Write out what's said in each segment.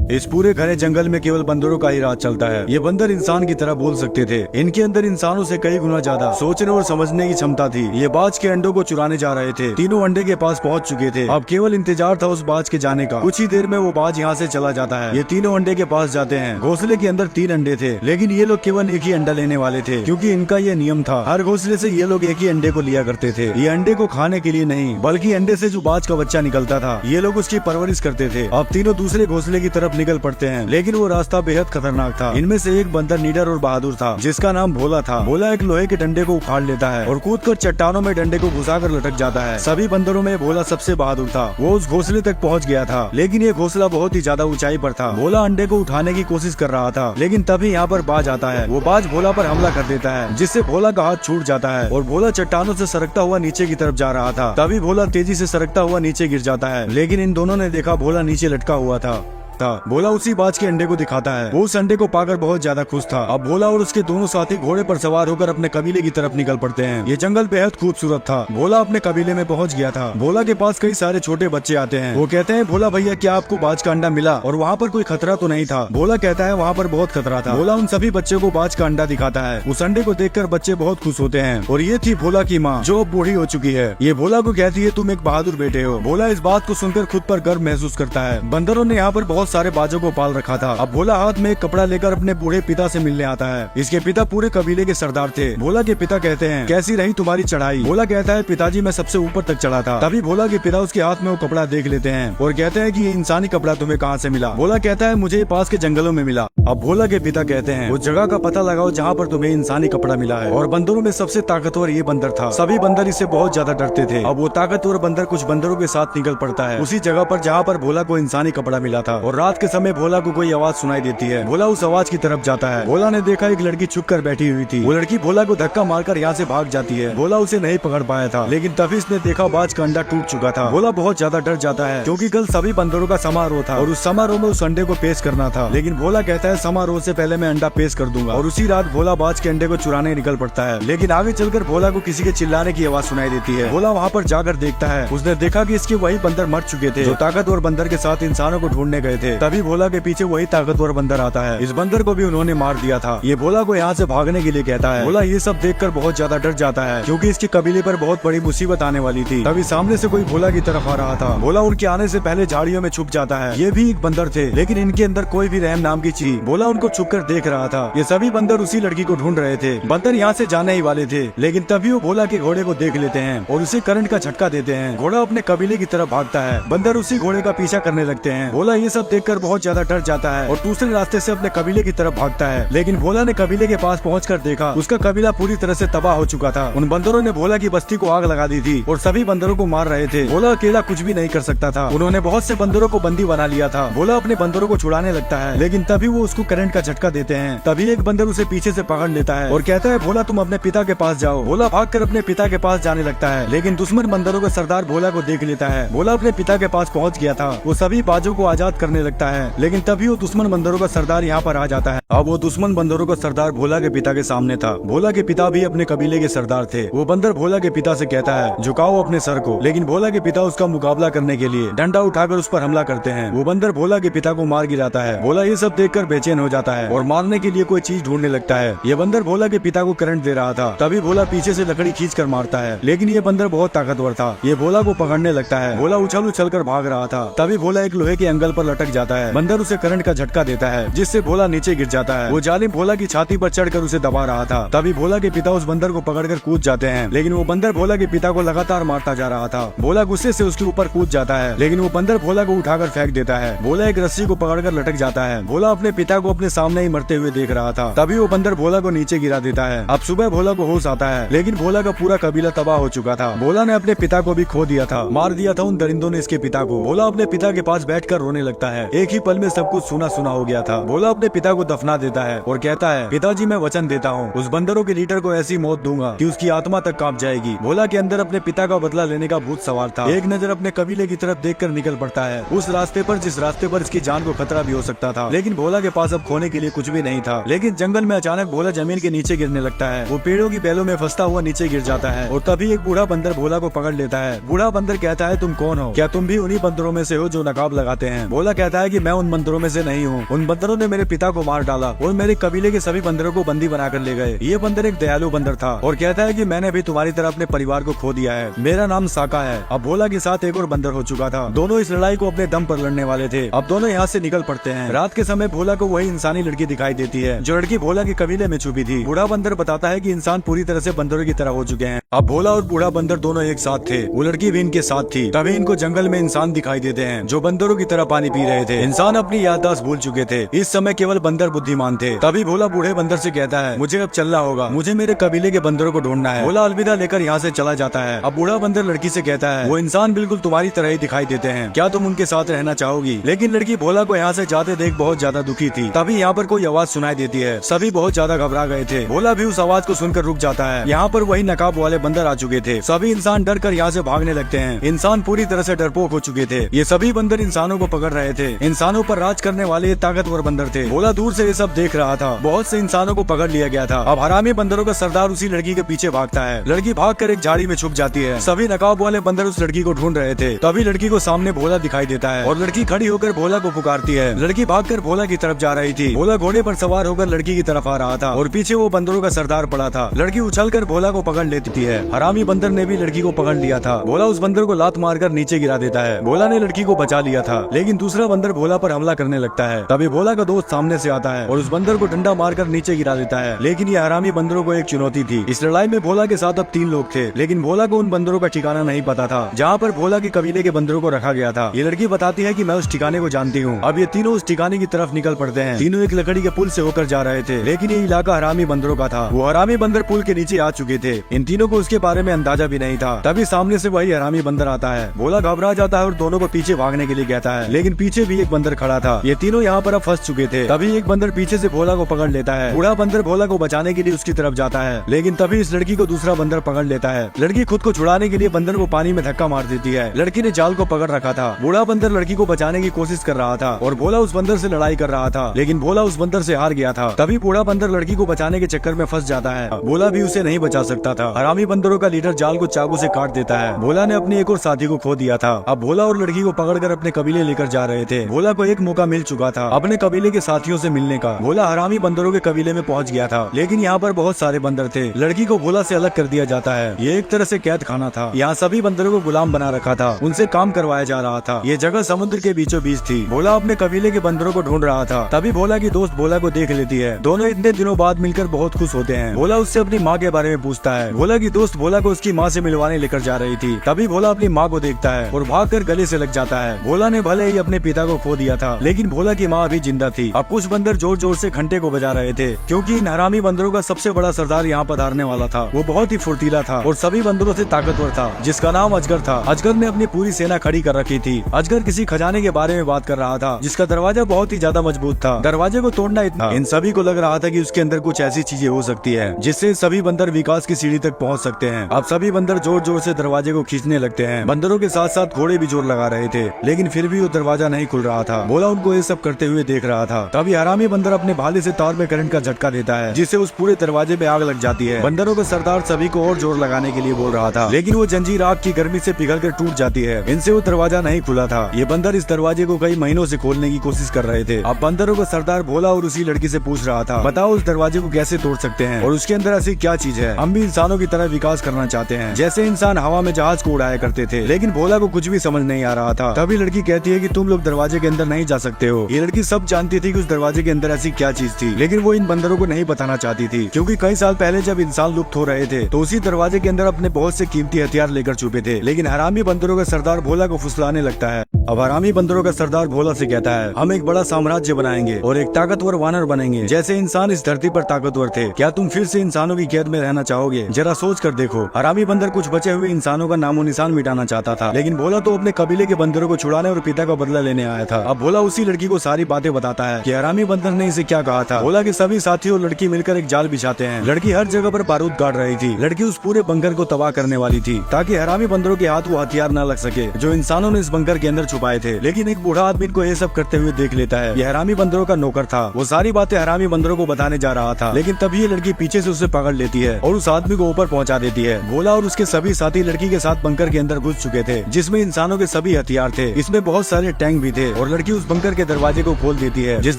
इस पूरे घने जंगल में केवल बंदरों का ही राज चलता है। ये बंदर इंसान की तरह बोल सकते थे। इनके अंदर इंसानों से कई गुना ज्यादा सोचने और समझने की क्षमता थी। ये बाज के अंडों को चुराने जा रहे थे। तीनों अंडे के पास पहुंच चुके थे। अब केवल इंतजार था उस बाज के जाने का। कुछ ही देर में वो बाज यहाँ से चला जाता है। ये तीनों अंडे के पास जाते हैं। घोंसले के अंदर 3 अंडे थे, लेकिन ये लोग केवल एक ही अंडा लेने वाले थे, क्योंकि इनका ये नियम था। हर घोंसले से ये लोग एक ही अंडे को लिया करते थे। ये अंडे को खाने के लिए नहीं, बल्कि अंडे से जो बाज का बच्चा निकलता था, ये लोग उसकी परवरिश करते थे। अब तीनों दूसरे घोंसले की तरफ निकल पड़ते हैं, लेकिन वो रास्ता बेहद खतरनाक था। इनमें से एक बंदर निडर और बहादुर था, जिसका नाम भोला था। भोला एक लोहे के डंडे को उखाड़ लेता है और कूदकर चट्टानों में डंडे को घुसाकर लटक जाता है। सभी बंदरों में भोला सबसे बहादुर था। वो उस घोंसले तक पहुंच गया था, लेकिन ये घोंसला बहुत ही ज्यादा ऊंचाई पर था। भोला अंडे को उठाने की कोशिश कर रहा था, लेकिन तभी यहाँ पर बाज आता है। वो बाज भोला पर हमला कर देता है, जिससे भोला का हाथ छूट जाता है और भोला चट्टानों से सरकता हुआ नीचे की तरफ जा रहा था। तभी भोला तेजी से सरकता हुआ नीचे गिर जाता है, लेकिन इन दोनों ने देखा भोला नीचे लटका हुआ था। भोला उसी बाज के अंडे को दिखाता है। वो उस अंडे को पाकर बहुत ज्यादा खुश था। अब भोला और उसके दोनों साथी घोड़े पर सवार होकर अपने कबीले की तरफ निकल पड़ते हैं। ये जंगल बेहद खूबसूरत था। भोला अपने कबीले में पहुंच गया था। भोला के पास कई सारे छोटे बच्चे आते हैं। वो कहते हैं, भोला भैया क्या आपको बाज का अंडा मिला और वहाँ पर कोई खतरा तो नहीं था? भोला कहता है, वहाँ पर बहुत खतरा था। भोला उन सभी बच्चों को बाज का अंडा दिखाता है। उस अंडे को देखकर बच्चे बहुत खुश होते हैं। और ये थी भोला की माँ, जो अब बूढ़ी हो चुकी है। ये भोला को कहती है, तुम एक बहादुर बेटे हो। भोला इस बात को सुनकर खुद पर गर्व महसूस करता है। बंदरों ने यहाँ पर बहुत सारे बाजों को रखा था। अब भोला हाथ में एक कपड़ा लेकर अपने बूढ़े पिता से मिलने आता है। इसके पिता पूरे कबीले के सरदार थे। भोला के पिता कहते हैं, कैसी रही तुम्हारी चढ़ाई? भोला कहता है, पिताजी मैं सबसे ऊपर तक चढ़ा था। तभी भोला के पिता उसके हाथ में वो कपड़ा देख लेते हैं और कहते हैं कि ये इंसानी कपड़ा तुम्हें कहाँ से मिला? भोला कहता है, मुझे पास के जंगलों में मिला। अब भोला के पिता कहते हैं, उस जगह का पता लगाओ जहाँ पर तुम्हें इंसानी कपड़ा मिला है। और बंदरों में सबसे ताकतवर ये बंदर था। सभी बंदर इससे बहुत ज्यादा डरते थे। अब वो ताकतवर बंदर कुछ बंदरों के साथ निकल पड़ता है उसी जगह पर जहाँ पर भोला को इंसानी कपड़ा मिला था। और रात के समय भोला को कोई आवाज सुनाई देती है। भोला उस आवाज की तरफ जाता है। भोला ने देखा एक लड़की छुप कर बैठी हुई थी। वो लड़की भोला को धक्का मारकर यहाँ से भाग जाती है। भोला उसे नहीं पकड़ पाया था, लेकिन तभी इसने देखा बाज का अंडा टूट चुका था। भोला बहुत ज्यादा डर जाता है, क्योंकि कल सभी बंदरों का समारोह था और उस समारोह में उस अंडे को पेश करना था। लेकिन भोला कहता है, समारोह से पहले मैं अंडा पेश कर दूंगा। और उसी रात भोला बाज के अंडे को चुराने निकल पड़ता है। लेकिन आगे चलकर भोला को किसी के चिल्लाने की आवाज सुनाई देती है। भोला वहाँ पर जाकर देखता है। उसने देखा कि इसके वही बंदर मर चुके थे, जो ताकतवर बंदर के साथ इंसानों को ढूंढने गए थे। तभी भोला के पीछे वही ताकतवर बंदर आता है। इस बंदर को भी उन्होंने मार दिया था। ये भोला को यहाँ से भागने के लिए कहता है। भोला ये सब देखकर बहुत ज्यादा डर जाता है, क्योंकि इसके कबीले पर बहुत बड़ी मुसीबत आने वाली थी। तभी सामने से कोई भोला की तरफ आ रहा था। भोला उनके आने से पहले झाड़ियों में छुप जाता है। ये भी एक बंदर थे, लेकिन इनके अंदर कोई भी रहम नाम की चीज। भोला उनको छुप कर देख रहा था। ये सभी बंदर उसी लड़की को ढूंढ रहे थे। बंदर यहाँ से जाने ही वाले थे, लेकिन तभी वो भोला के घोड़े को देख लेते हैं और उसे करंट का झटका देते हैं। घोड़ा अपने कबीले की तरफ भागता है। बंदर उसी घोड़े का पीछा करने लगते हैं। भोला ये सब देखकर बहुत ज्यादा डर जाता है और दूसरे रास्ते से अपने कबीले की तरफ भागता है। लेकिन भोला ने कबीले के पास पहुंचकर देखा, उसका कबीला पूरी तरह से तबाह हो चुका था। उन बंदरों ने भोला की बस्ती को आग लगा दी थी और सभी बंदरों को मार रहे थे। भोला अकेला कुछ भी नहीं कर सकता था। उन्होंने बहुत से बंदरों को बंदी बना लिया था। भोला अपने बंदरों को छुड़ाने लगता है, लेकिन तभी वो उसको करंट का झटका देते हैं। तभी एक बंदर उसे पीछे से पकड़ लेता है और कहता है, भोला तुम अपने पिता के पास जाओ। भोला भागकर अपने पिता के पास जाने लगता है, लेकिन दुश्मन बंदरों का सरदार भोला को देख लेता है। भोला अपने पिता के पास पहुँच गया था। वो सभी बाजों को आजाद करने लगता है, लेकिन तभी वो दुश्मन बंदरों का सरदार यहाँ पर आ जाता है। अब वो दुश्मन बंदरों का सरदार भोला के पिता के सामने था। भोला के पिता भी अपने कबीले के सरदार थे। वो बंदर भोला के पिता से कहता है, झुकाओ अपने सर को। लेकिन भोला के पिता उसका मुकाबला करने के लिए डंडा उठाकर उस पर हमला करते हैं। वो बंदर भोला के पिता को मार गिराता है। भोला ये सब देखकर बेचैन हो जाता है और मारने के लिए कोई चीज ढूंढने लगता है। ये बंदर भोला के पिता को करंट दे रहा था। तभी भोला पीछे से लकड़ी खींच कर मारता है, लेकिन ये बंदर बहुत ताकतवर था। ये भोला को पकड़ने लगता है। भोला उछल उछल कर भाग रहा था। तभी भोला एक लोहे के एंगल पर लटक जाता है। बंदर उसे करंट का झटका देता है, जिससे भोला नीचे गिर जाता है। वो जालिम भोला की छाती पर चढ़कर उसे दबा रहा था। तभी भोला के पिता उस बंदर को पकड़कर कूद जाते हैं, लेकिन वो बंदर भोला के पिता को लगातार मारता जा रहा था। भोला गुस्से से उसके ऊपर कूद जाता है, लेकिन वो बंदर भोला को उठाकर फेंक देता है। भोला एक रस्सी को पकड़कर लटक जाता है। भोला अपने पिता को अपने सामने ही मरते हुए देख रहा था। तभी वो बंदर भोला को नीचे गिरा देता है। अब सुबह भोला को होश आता है, लेकिन भोला का पूरा कबीला तबाह हो चुका था। भोला ने अपने पिता को भी खो दिया था। मार दिया था उन दरिंदों ने इसके पिता को। भोला अपने पिता के पास बैठकर रोने लगता है। एक ही पल में सब कुछ सुना सुना हो गया था। भोला अपने पिता को दफना देता है और कहता है, पिताजी मैं वचन देता हूँ, उस बंदरों के लीडर को ऐसी मौत दूंगा कि उसकी आत्मा तक कांप जाएगी। भोला के अंदर अपने पिता का बदला लेने का भूत सवार था। एक नजर अपने कबीले की तरफ देखकर निकल पड़ता है, उस रास्ते पर जिस रास्ते पर इसकी जान को खतरा भी हो सकता था। लेकिन भोला के पास अब खोने के लिए कुछ भी नहीं था। लेकिन जंगल में अचानक भोला जमीन के नीचे गिरने लगता है। वो पेड़ों की बेलों में फंसता हुआ नीचे गिर जाता है और तभी एक बूढ़ा बंदर भोला को पकड़ लेता है। बूढ़ा बंदर कहता है, तुम कौन हो? क्या तुम भी उन्हीं बंदरों में से हो जो नकाब लगाते हैं? भोला कहता कहता है कि मैं उन बंदरों में से नहीं हूँ। उन बंदरों ने मेरे पिता को मार डाला और मेरे कबीले के सभी बंदरों को बंदी बनाकर ले गए। ये बंदर एक दयालु बंदर था और कहता है कि मैंने भी तुम्हारी तरह अपने परिवार को खो दिया है। मेरा नाम साका है। अब भोला के साथ एक और बंदर हो चुका था। दोनों इस लड़ाई को अपने दम पर लड़ने वाले थे। अब दोनों यहाँ से निकल पड़ते हैं। रात के समय भोला को वही इंसानी लड़की दिखाई देती है जो लड़की भोला के कबीले में छुपी थी। बूढ़ा बंदर बताता है कि इंसान पूरी तरह से बंदरों की तरह हो चुके हैं। अब भोला और बूढ़ा बंदर दोनों एक साथ थे। वो लड़की भी इनके साथ थी। तभी इनको जंगल में इंसान दिखाई देते हैं जो बंदरों की तरह पानी पी रहे थे। इंसान अपनी याददाश्त भूल चुके थे। इस समय केवल बंदर बुद्धिमान थे। तभी भोला बूढ़े बंदर से कहता है, मुझे अब चलना होगा, मुझे मेरे कबीले के बंदरों को ढूंढना है। भोला अलविदा लेकर यहाँ से चला जाता है। अब बूढ़ा बंदर लड़की से कहता है, वो इंसान बिल्कुल तुम्हारी तरह ही दिखाई देते हैं, क्या तुम उनके साथ रहना चाहोगी? लेकिन लड़की भोला को यहाँ से जाते देख बहुत ज्यादा दुखी थी। तभी यहाँ पर कोई आवाज सुनाई देती है। सभी बहुत ज्यादा घबरा गए थे। भोला भी उस आवाज को सुनकर रुक जाता है। यहाँ पर वही नकाब वाले बंदर आ चुके थे। सभी इंसान डर कर यहाँ से भागने लगते हैं। इंसान पूरी तरह से डरपोक हो चुके थे। ये सभी बंदर इंसानों को पकड़ रहे थे। इंसानों पर राज करने वाले ये ताकतवर बंदर थे। भोला दूर से ये सब देख रहा था। बहुत से इंसानों को पकड़ लिया गया था। अब हरामी बंदरों का सरदार उसी लड़की के पीछे भागता है। लड़की भागकर एक झाड़ी में छुप जाती है। सभी नकाब वाले बंदर उस लड़की को ढूंढ रहे थे। तभी लड़की को सामने भोला दिखाई देता है और लड़की खड़ी होकर भोला को पुकारती है। लड़की भागकर भोला की तरफ जा रही थी। भोला घोड़े पर सवार होकर लड़की की तरफ आ रहा था और पीछे वो बंदरों का सरदार पड़ा था। लड़की उछलकर भोला को पकड़ लेती है। हरामी बंदर ने भी लड़की को पकड़ लिया था। भोला उस बंदर को लात मारकर नीचे गिरा देता है। भोला ने लड़की को बचा लिया था, लेकिन दूसरा बंदर भोला पर हमला करने लगता है। तभी भोला का दोस्त सामने से आता है और उस बंदर को डंडा मारकर नीचे गिरा देता है। लेकिन ये हरामी बंदरों को एक चुनौती थी। इस लड़ाई में भोला के साथ अब 3 लोग थे, लेकिन भोला को उन बंदरों का ठिकाना नहीं पता था जहाँ पर भोला के कबीले के बंदरों को रखा गया था। ये लड़की बताती है कि मैं उस ठिकाने को जानती हूँ। अब ये तीनों उस ठिकाने की तरफ निकल पड़ते हैं। तीनों एक लकड़ी के पुल से होकर जा रहे थे, लेकिन ये इलाका हरामी बंदरों का था। वो हरामी बंदर पुल के नीचे आ चुके थे। इन तीनों को उसके बारे में अंदाजा भी नहीं था। तभी सामने से वही हरामी बंदर आता है। भोला घबरा जाता है और दोनों को पीछे भागने के लिए कहता है, लेकिन पीछे भी एक बंदर खड़ा था। ये तीनों यहाँ पर अब फंस चुके थे। तभी एक बंदर पीछे से भोला को पकड़ लेता है। बूढ़ा बंदर भोला को बचाने के लिए उसकी तरफ जाता है, लेकिन तभी इस लड़की को दूसरा बंदर पकड़ लेता है। लड़की खुद को छुड़ाने के लिए बंदर को पानी में धक्का मार देती है। लड़की ने जाल को पकड़ रखा था। बूढ़ा बंदर लड़की को बचाने की कोशिश कर रहा था और भोला उस बंदर से लड़ाई कर रहा था, लेकिन भोला उस बंदर से हार गया था। तभी बूढ़ा बंदर लड़की को बचाने के चक्कर में फंस जाता है। भोला भी उसे नहीं बचा सकता था। हरामी बंदरों का लीडर जाल को चाकू से काट देता है। भोला ने अपने एक और साथी को खो दिया था। अब भोला और लड़की को पकड़कर अपने कबीले लेकर जा रहे थे। भोला को एक मौका मिल चुका था अपने कबीले के साथियों से मिलने का। भोला हरामी बंदरों के कबीले में पहुंच गया था, लेकिन यहाँ पर बहुत सारे बंदर थे। लड़की को भोला से अलग कर दिया जाता है। ये एक तरह से कैद खाना था। यहाँ सभी बंदरों को गुलाम बना रखा था। उनसे काम करवाया जा रहा था। ये जगह समुद्र के बीचों बीच थी। भोला अपने कबीले के बंदरों को ढूंढ रहा था। तभी भोला की दोस्त भोला को देख लेती है। दोनों इतने दिनों बाद मिलकर बहुत खुश होते हैं। भोला उससे अपनी माँ के बारे में पूछता है। भोला की दोस्त भोला को उसकी माँ से मिलवाने लेकर जा रही थी। तभी भोला अपनी माँ को देखता है और भागकर गले से लग जाता है। भोला ने भले ही अपने पिता को खो दिया था, लेकिन भोला की माँ अभी जिंदा थी। अब कुछ बंदर जोर जोर से घंटे को बजा रहे थे, क्योंकि इन हरामी बंदरों का सबसे बड़ा सरदार यहाँ पधारने वाला था। वो बहुत ही फुर्तीला था और सभी बंदरों से ताकतवर था, जिसका नाम अजगर था। अजगर ने अपनी पूरी सेना खड़ी कर रखी थी। अजगर किसी खजाने के बारे में बात कर रहा था, जिसका दरवाजा बहुत ही ज्यादा मजबूत था। दरवाजे को तोड़ना इतना इन सभी को लग रहा था कि उसके अंदर कुछ ऐसी चीजें हो सकती है जिससे सभी बंदर विकास की सीढ़ी तक पहुँच सकते हैं। अब सभी बंदर जोर जोर से दरवाजे को खींचने लगते हैं। बंदरों के साथ साथ घोड़े भी जोर लगा रहे थे, लेकिन फिर भी वो दरवाजा नहीं खुल रहा था। भोला उनको ये सब करते हुए देख रहा था। तभी हरामी बंदर अपने भाले से तार में करंट का झटका देता है, जिससे उस पूरे दरवाजे में आग लग जाती है। बंदरों का सरदार सभी को और जोर लगाने के लिए बोल रहा था, लेकिन वो जंजीर आग की गर्मी से पिघल कर टूट जाती है। इनसे वो दरवाजा नहीं खुला था। ये बंदर इस दरवाजे को कई महीनों से खोलने की कोशिश कर रहे थे। अब बंदरों का सरदार भोला और उसी लड़की से पूछ रहा था, बताओ उस दरवाजे को कैसे तोड़ सकते हैं और उसके अंदर ऐसी क्या चीज है? हम भी इंसानों की तरह विकास करना चाहते हैं, जैसे इंसान हवा में जहाज को उड़ाया करते थे। लेकिन भोला को कुछ भी समझ नहीं आ रहा था। तभी लड़की कहती है कि तुम लोग दरवाजे के अंदर नहीं जा सकते हो। ये लड़की सब जानती थी कि उस दरवाजे के अंदर ऐसी क्या चीज थी, लेकिन वो इन बंदरों को नहीं बताना चाहती थी, क्योंकि कई साल पहले जब इंसान लुप्त हो रहे थे तो उसी दरवाजे के अंदर अपने बहुत से कीमती हथियार लेकर छुपे थे। लेकिन हरामी बंदरों का सरदार भोला को फुसलाने लगता है। अब हरामी बंदरों का सरदार भोला से कहता है, हम एक बड़ा साम्राज्य बनाएंगे और एक ताकतवर वानर बनेंगे, जैसे इंसान इस धरती पर ताकतवर थे। क्या तुम फिर से इंसानों की कैद में रहना चाहोगे? जरा सोच कर देखो। हरामी बंदर कुछ बचे हुए इंसानों का नामो निशान मिटाना चाहता था, लेकिन भोला तो अपने कबीले के बंदरों को छुड़ाने और पिता का बदला लेने आया था। अब भोला उसी लड़की को सारी बातें बताता है कि हरामी बंदर ने इसे क्या कहा था। भोला के सभी साथी और लड़की मिलकर एक जाल बिछाते हैं। लड़की हर जगह पर बारूद गाड़ रही थी। लड़की उस पूरे बंकर को तबाह करने वाली थी, ताकि हरामी बंदरों के हाथ वो हथियार न लग सके जो इंसानों ने इस बंकर के अंदर छुपाए थे। लेकिन एक बूढ़ा आदमी को ये सब करते हुए देख लेता है। ये हरामी बंदरों का नौकर था। वो सारी बातें हरामी बंदरों को बताने जा रहा था, लेकिन तभी ये लड़की पीछे से उसे पकड़ लेती है और उस आदमी को ऊपर पहुंचा देती है। भोला और उसके सभी साथी लड़की के साथ बंकर के अंदर घुस चुके थे, जिसमें इंसानों के सभी हथियार थे। इसमें बहुत सारे टैंक भी थे और लड़की उस बंकर के दरवाजे को खोल देती है, जिस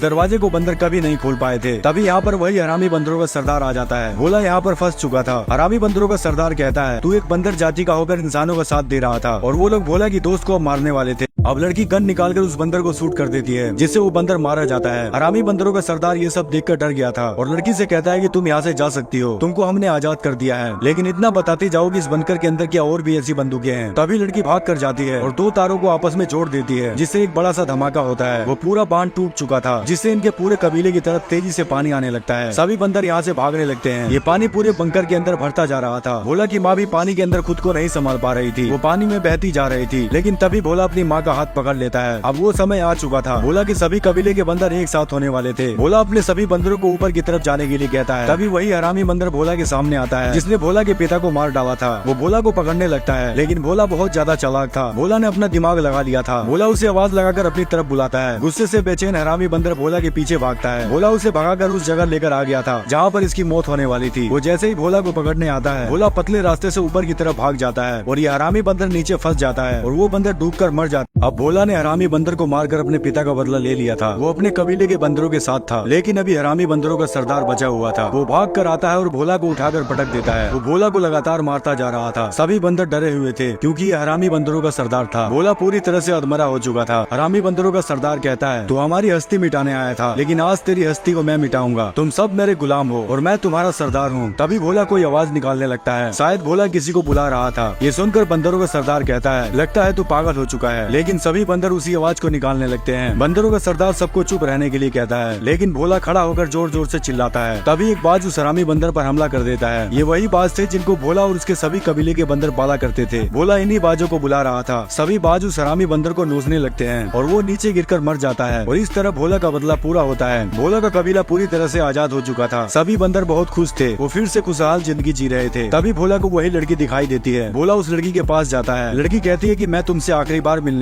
दरवाजे को बंदर कभी नहीं खोल पाए थे। तभी यहाँ पर वही हरामी बंदरों का सरदार आ जाता है। भोला यहाँ पर फंस चुका था। हरामी बंदरों का सरदार कहता है, तू एक बंदर जाति का होकर इंसानों का साथ दे रहा था और वो लोग भोला की दोस्त को मारने वाले थे। अब लड़की गन निकालकर उस बंदर को शूट कर देती है, जिससे वो बंदर मारा जाता है। हरामी बंदरों का सरदार ये सब देखकर डर गया था और लड़की से कहता है कि तुम यहाँ से जा सकती हो, तुमको हमने आजाद कर दिया है, लेकिन इतना बताते जाओ कि इस बंकर के अंदर क्या और भी ऐसी बंदूकें हैं। तभी लड़की भाग कर जाती है और दो तारों को आपस में जोड़ देती है, जिससे एक बड़ा सा धमाका होता है। वो पूरा बांध टूट चुका था, जिससे इनके पूरे कबीले की तरफ तेजी से पानी आने लगता है। सभी बंदर यहाँ से भागने लगते हैं। ये पानी पूरे बंकर के अंदर भरता जा रहा था। भोला की माँ भी पानी के अंदर खुद को नहीं संभाल पा रही थी, वो पानी में बहती जा रही थी। लेकिन तभी भोला अपनी माँ का हाथ पकड़ लेता है। अब वो समय आ चुका था। भोला के सभी कबीले के बंदर एक साथ होने वाले थे। भोला अपने सभी बंदरों को ऊपर की तरफ जाने के लिए कहता है। तभी वही हरामी बंदर भोला के सामने आता है, जिसने भोला के पिता को मार डाला था। वो भोला को पकड़ने लगता है, लेकिन भोला बहुत ज्यादा चालाक था। भोला ने अपना दिमाग लगा लिया था। भोला उसे आवाज लगाकर अपनी तरफ बुलाता है। गुस्से से बेचैन हरामी बंदर भोला के पीछे भागता है। भोला उसे भगाकर उस जगह लेकर आ गया था जहाँ पर इसकी मौत होने वाली थी। वो जैसे ही भोला को पकड़ने आता है, भोला पतले रास्ते से ऊपर की तरफ भाग जाता है और ये हरामी बंदर नीचे फंस जाता है और वो बंदर डूबकर मर जाता है। अब भोला ने हरामी बंदर को मारकर अपने पिता का बदला ले लिया था। वो अपने कबीले के बंदरों के साथ था, लेकिन अभी हरामी बंदरों का सरदार बचा हुआ था। वो भाग कर आता है और भोला को उठाकर पटक देता है। वो भोला को लगातार मारता जा रहा था। सभी बंदर डरे हुए थे, क्योंकि ये हरामी बंदरों का सरदार था। भोला पूरी तरह से अधमरा हो चुका था। हरामी बंदरों का सरदार कहता है, तू हमारी हस्ती मिटाने आया था, लेकिन आज तेरी हस्ती को मैं मिटाऊंगा। तुम सब मेरे गुलाम हो और मैं तुम्हारा सरदार हूँ। तभी भोला कोई आवाज निकालने लगता है। शायद भोला किसी को बुला रहा था। ये सुनकर बंदरों का सरदार कहता है, लगता है तू पागल हो चुका है। लेकिन सभी बंदर उसी आवाज को निकालने लगते हैं। बंदरों का सरदार सबको चुप रहने के लिए कहता है, लेकिन भोला खड़ा होकर जोर जोर से चिल्लाता है। तभी एक बाज उस हरामी बंदर पर हमला कर देता है। ये वही बाज थे जिनको भोला और उसके सभी कबीले के बंदर पाला करते थे। भोला इन्हीं बाजों को बुला रहा था। सभी बाज उस हरामी बंदर को नोचने लगते हैं और वो नीचे गिरकर मर जाता है और इस तरह भोला का बदला पूरा होता है। भोला का कबीला पूरी तरह से आजाद हो चुका था। सभी बंदर बहुत खुश थे। वो फिर से खुशहाल जिंदगी जी रहे थे। तभी भोला को वही लड़की दिखाई देती है। भोला उस लड़की के पास जाता है। लड़की कहती है कि मैं तुमसे आखिरी बार मिलने